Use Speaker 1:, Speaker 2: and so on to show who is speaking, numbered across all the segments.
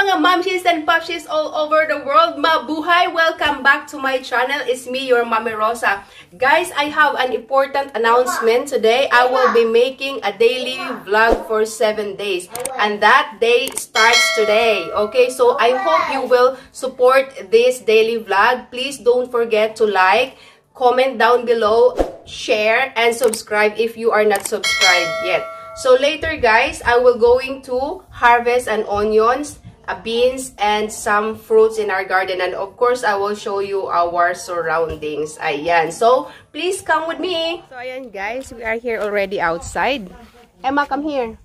Speaker 1: mga momshies and popshies all over the world, mabuhay! Welcome back to my channel. It's me, your Mommy Rosa. Guys, I have an important announcement today. I will be making a daily vlog for 7 days. And that day starts today. Okay, so I hope you will support this daily vlog. Please don't forget to like, comment down below, share, and subscribe if you are not subscribed yet. So later guys, I will going to harvest an onions, beans, and some fruits in our garden. And of course, I will show you our surroundings. Ayan. So, please come with me. So ayan guys, we are here already outside. Emma, come here.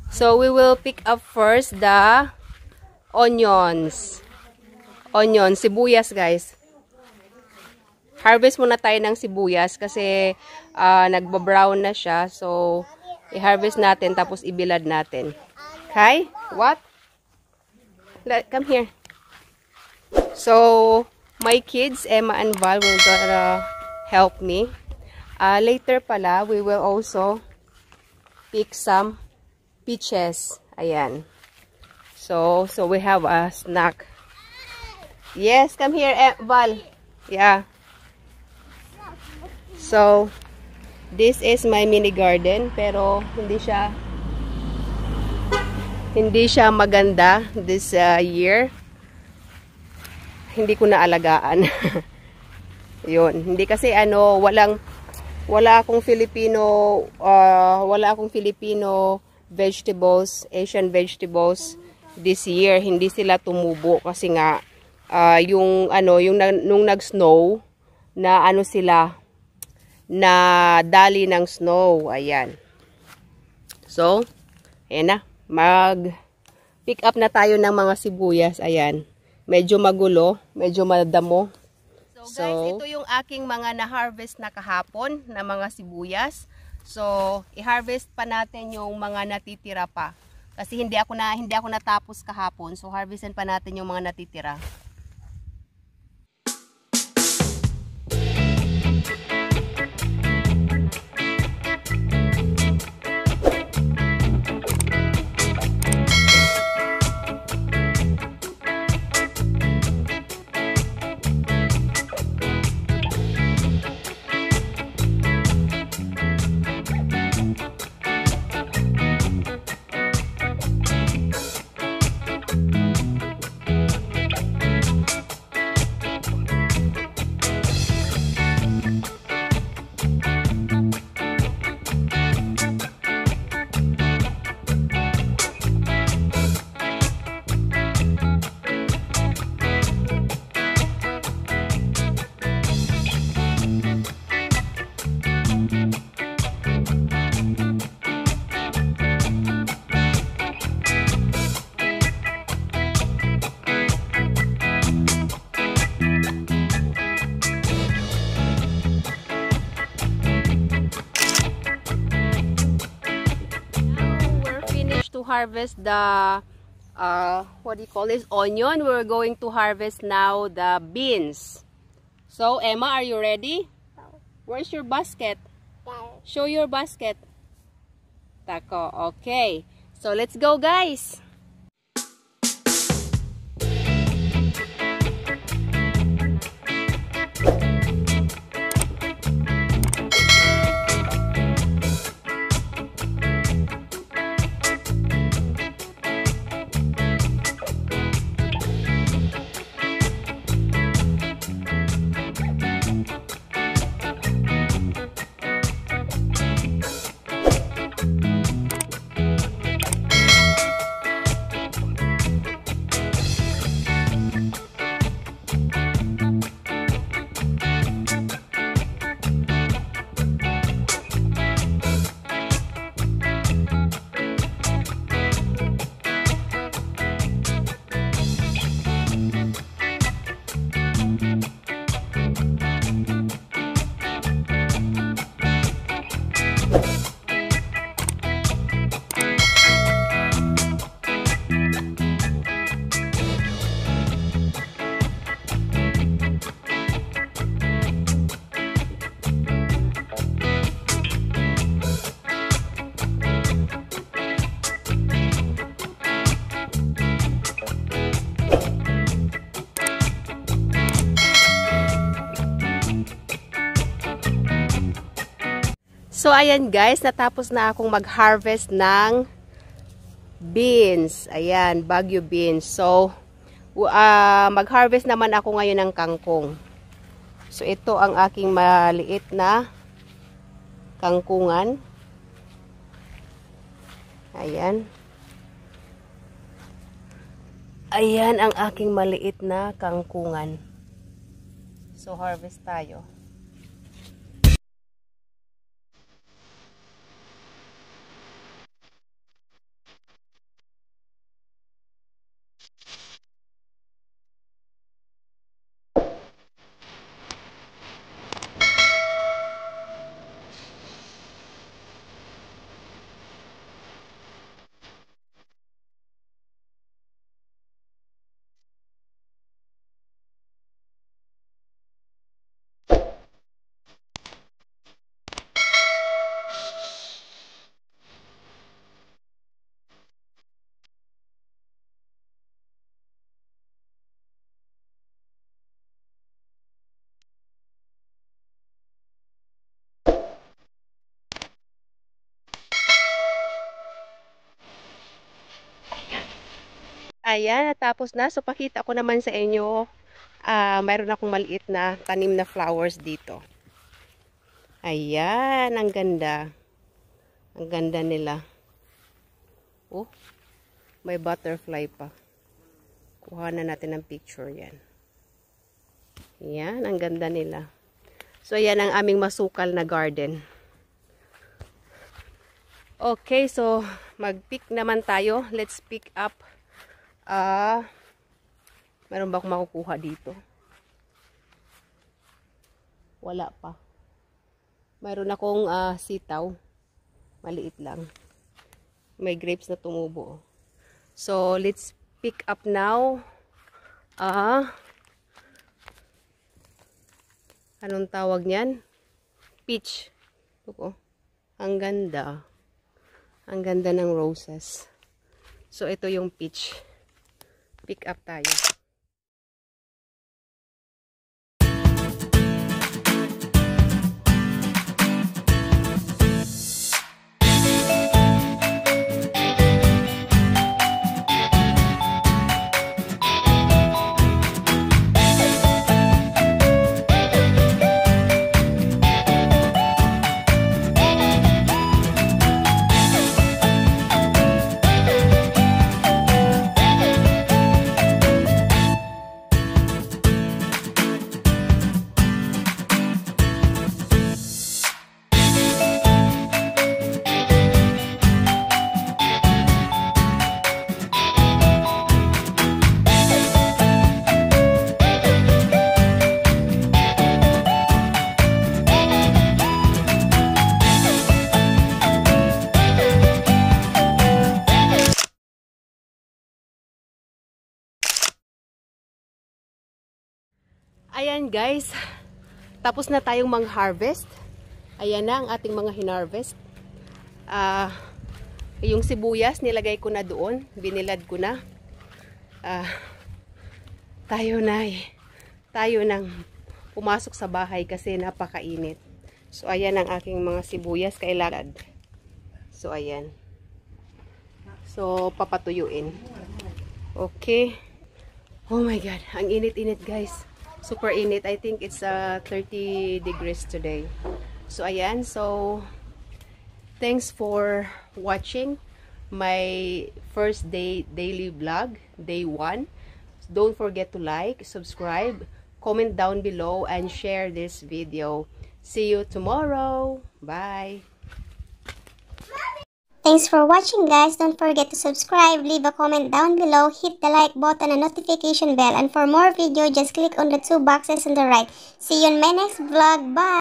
Speaker 1: So we will pick up first the onions. Onions, sibuyas guys. Harvest muna tayo ng sibuyas kasi nagba-brown na siya. So, i-harvest natin tapos ibilad natin. Okay? What? Come here. So, my kids, Emma and Val, will gonna help me. Later pala, we will also pick some peaches. Ayan. So we have a snack. Yes, come here, Val. Yeah. So, this is my mini garden, pero hindi siya maganda this year. Hindi ko na alagaan. Yun, hindi kasi wala akong Filipino vegetables, Asian vegetables this year. Hindi sila tumubo kasi nga nung nag-snow na sila na dali ng snow. Ayan. So, ayan na. Mag-pick up na tayo ng mga sibuyas. Ayan. Medyo magulo. Medyo madamo. So guys, ito yung aking mga na-harvest na kahapon na mga sibuyas. So, i-harvest pa natin yung mga natitira pa. Kasi hindi ako natapos kahapon. So, harvestin pa natin yung mga natitira. Harvest the what do you call this, onion. We're going to harvest now the beans. So Emma, are you ready? No. Where's your basket? No. Show your basket. Tako. Okay, so let's go guys. So, ayan guys, natapos na akong mag-harvest ng beans. Ayan, Baguio beans. So, mag-harvest naman ako ngayon ng kangkong. So, ito ang aking maliit na kangkungan. Ayan. Ayan ang aking maliit na kangkungan. So, harvest tayo. Ayan, natapos na. So, pakita ko naman sa inyo, mayroon akong maliit na tanim na flowers dito. Ayan, ang ganda. Ang ganda nila. Oh, may butterfly pa. Kuha na natin ng picture yan. Ayan, ang ganda nila. So, ayan ang aming masukal na garden. Okay, so, mag-pick naman tayo. Let's pick up. Meron ba akong makukuha dito? Wala pa. Meron akong sitaw. Maliit lang. May grapes na tumubo. So, let's pick up now. Anong tawag niyan? Peach. Ito. Ang ganda. Ang ganda ng roses. So, ito yung peach. Pick up tayo. Ayan guys, tapos na tayong mag-harvest. Ayan na ang ating mga hinarvest. Yung sibuyas, nilagay ko na doon. Binilad ko na. Tayo nang pumasok sa bahay kasi napakainit. So, ayan ang aking mga sibuyas kailangan. So, ayan. So, papatuyuin. Okay. Oh my God, ang init-init guys. Super init. I think it's 30 degrees today. So, ayan. So, thanks for watching my first daily vlog, day 1. Don't forget to like, subscribe, comment down below, and share this video. See you tomorrow. Bye.
Speaker 2: Thanks for watching guys. Don't forget to subscribe, leave a comment down below, hit the like button and notification bell. And for more video, just click on the 2 boxes on the right. See you in my next vlog. Bye!